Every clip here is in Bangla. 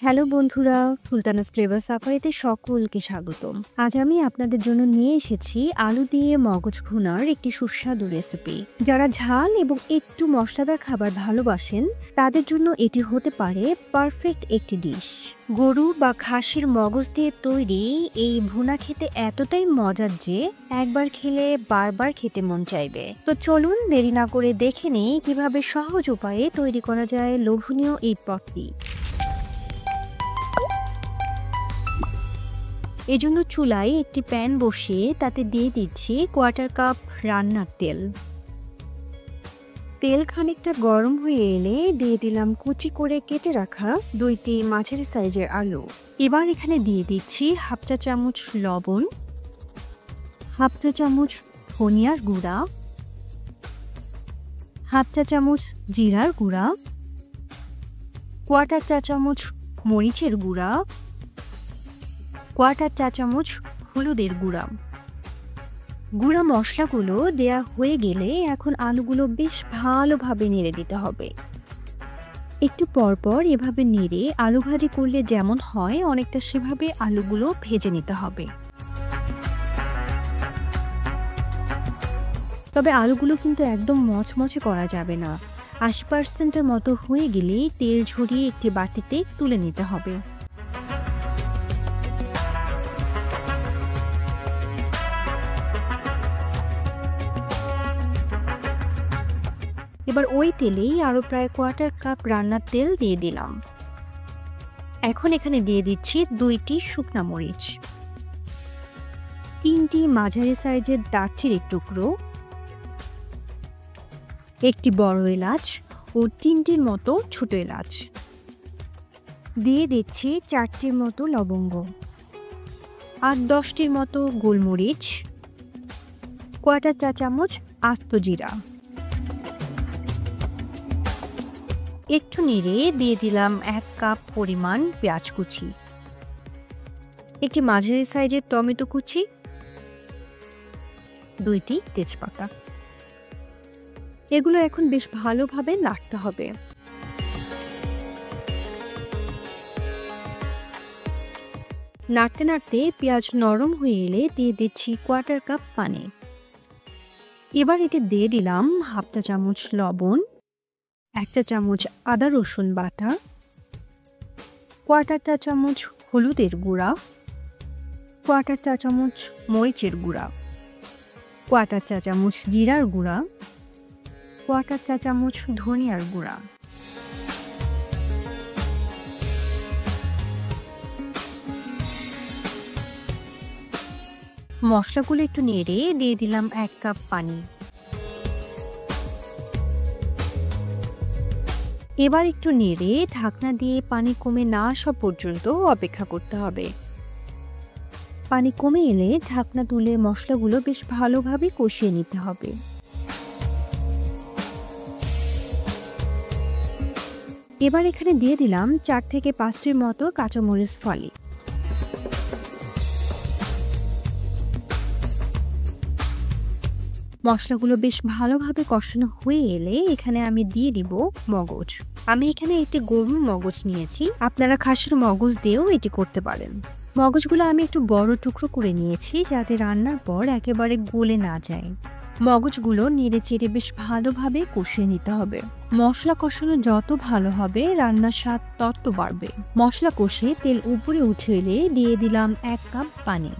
হ্যালো বন্ধুরা, সুলতানাস ফ্লেভার সাফারিতে সকলকে স্বাগতম। আজ আমি আপনাদের জন্য নিয়ে এসেছি আলু দিয়ে মগজ ভুনার একটি সুস্বাদু রেসিপি। যারা ঝাল এবং একটু মশলাদার খাবার ভালোবাসেন তাদের জন্য এটি হতে পারে পারফেক্ট একটি ডিশ। গরু বা খাসির মগজ দিয়ে তৈরি এই ভুনা খেতে এতটাই মজার যে একবার খেলে বারবার খেতে মন চাইবে। তো চলুন দেরি না করে দেখে নেই কিভাবে সহজ উপায়ে তৈরি করা যায় লোভনীয় এই পদটি। এজন্য চুলায় একটি প্যান বসিয়ে তাতে দিয়ে দিচ্ছি কোয়ার্টার কাপ রান্নার তেল। তেল খানিকটা গরম হয়ে এলে দিয়ে দিলাম কুচি করে কেটে রাখা 2টি মাঝারি সাইজের আলু। এবার এখানে দিয়ে দিচ্ছি হাফ চা চামচ লবণ, হাফ চা চামচ ধনিয়ার গুঁড়া, হাফ চা চামচ জিরার গুঁড়া, কোয়ার্টার চা চামচ মরিচের গুঁড়া, কোয়ার্টার চা চামচ হলুদের গুঁড়া। গুঁড়া মশলাগুলো দেয়া হয়ে গেলে এখন আলুগুলো বেশ ভালোভাবে নেড়ে দিতে হবে। একটু পরপর এভাবে নেড়ে আলু ভাজি করলে যেমন হয় অনেকটা সেভাবে আলুগুলো ভেজে নিতে হবে। তবে আলুগুলো কিন্তু একদম মচমচে করা যাবে না। 80% মতো হয়ে গেলেই তেল ঝরিয়ে একটি বাটিতে তুলে নিতে হবে। এবার ওই তেলেই আরও প্রায় কোয়ার্টার কাপ রান্নার তেল দিয়ে দিলাম। এখন এখানে দিয়ে দিচ্ছি 2টি শুকনা মরিচ, 3টি মাঝারি সাইজের দারচিনির টুকরো, একটি বড় এলাচ ও 3টির মতো ছোট এলাচ। দিয়ে দিচ্ছি 4টির মতো লবঙ্গ, 8-10টির মতো গোলমরিচ, কোয়ার্টার চা চামচ আস্ত জিরা। একটু নেড়ে দিয়ে দিলাম 1 কাপ পরিমাণ পেঁয়াজ কুচি, একটি মাঝারি সাইজের টমেটো কুচি, 2টি তেজপাতা। এগুলো এখন বেশ ভালোভাবে নাড়তে হবে। নাড়তে নাড়তে পেঁয়াজ নরম হয়ে এলে দিয়ে দিচ্ছি কোয়ার্টার কাপ পানি। এবার এটি দিয়ে দিলাম হাফ চা চামচ লবণ, 1 চা চামচ আদা রসুন বাটা, কোয়ার্টার চা চামচ হলুদের গুঁড়া, কোয়ার্টার চা চামচ মরিচের গুঁড়া, কোয়ার্টার চা চামচ জিরার গুঁড়া, কোয়ার্টার চা চামচ ধনিয়ার গুঁড়া। মশলাগুলো একটু নেড়ে দিয়ে দিলাম 1 কাপ পানি। এবার একটু নেড়ে ঢাকনা দিয়ে পানি কমে না আসা পর্যন্ত অপেক্ষা করতে হবে। পানি কমে এলে ঢাকনা তুলে মশলাগুলো বেশ ভালোভাবে কষিয়ে নিতে হবে। এবার এখানে দিয়ে দিলাম 4 থেকে 5টির মতো কাঁচামরিচ ফালি। মশলাগুলো বেশ ভালোভাবে কষানো হয়ে এলে এখানে আমি দিয়ে দিব মগজ। আমি এখানে একটি গরুর মগজ নিয়েছি, আপনারা খাসির মগজ দিয়েও এটি করতে পারেন। মগজগুলো আমি একটু বড় টুকরো করে নিয়েছি যাতে রান্নার পর একেবারে গলে না যায়। মগজগুলো নেড়ে চেড়ে বেশ ভালোভাবে কষিয়ে নিতে হবে। মশলা কষানো যত ভালো হবে রান্নার স্বাদ তত বাড়বে। মশলা কষে তেল উপরে উঠে এলে দিয়ে দিলাম 1 কাপ পানি।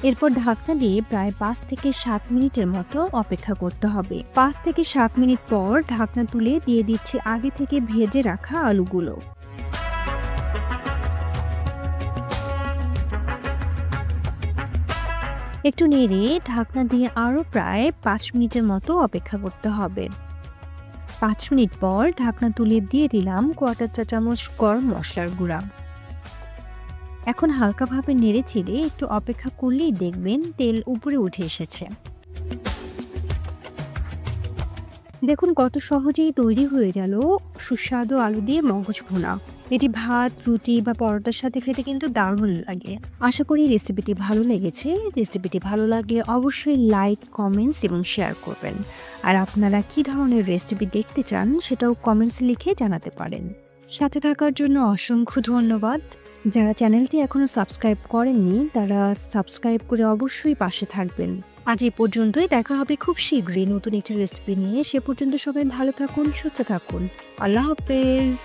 এরপর ঢাকনা দিয়ে প্রায় 5 থেকে 7 মিনিটের মতো অপেক্ষা করতে হবে। 5 থেকে 7 মিনিট পর ঢাকনা তুলে দিয়ে দিচ্ছি আগে থেকে ভেজে রাখা আলুগুলো। একটু নেড়ে ঢাকনা দিয়ে আরও প্রায় 5 মিনিটের মতো অপেক্ষা করতে হবে। 5 মিনিট পর ঢাকনা তুলে দিয়ে দিলাম কোয়ার্টার চা চামচ গরম মশলার গুঁড়া। এখন হালকাভাবে নেড়ে চেড়ে একটু অপেক্ষা করলেই দেখবেন তেল উপরে উঠে এসেছে। দেখুন কত সহজেই তৈরি হয়ে গেল সুস্বাদু আলু দিয়ে মগজ ভুনা। এটি ভাত, রুটি বা পরোটার সাথে খেতে কিন্তু দারুণ লাগে। আশা করি রেসিপিটি ভালো লেগেছে। রেসিপিটি ভালো লাগলে অবশ্যই লাইক, কমেন্টস এবং শেয়ার করবেন। আর আপনারা কী ধরনের রেসিপি দেখতে চান সেটাও কমেন্টস লিখে জানাতে পারেন। সাথে থাকার জন্য অসংখ্য ধন্যবাদ। যারা চ্যানেলটি এখনো সাবস্ক্রাইব করেননি তারা সাবস্ক্রাইব করে অবশ্যই পাশে থাকবেন। আজ এই পর্যন্তই, দেখা হবে খুব শীঘ্রই নতুন একটা রেসিপি নিয়ে। সে পর্যন্ত সবাই ভালো থাকুন, সুস্থ থাকুন। আল্লাহ হাফেজ।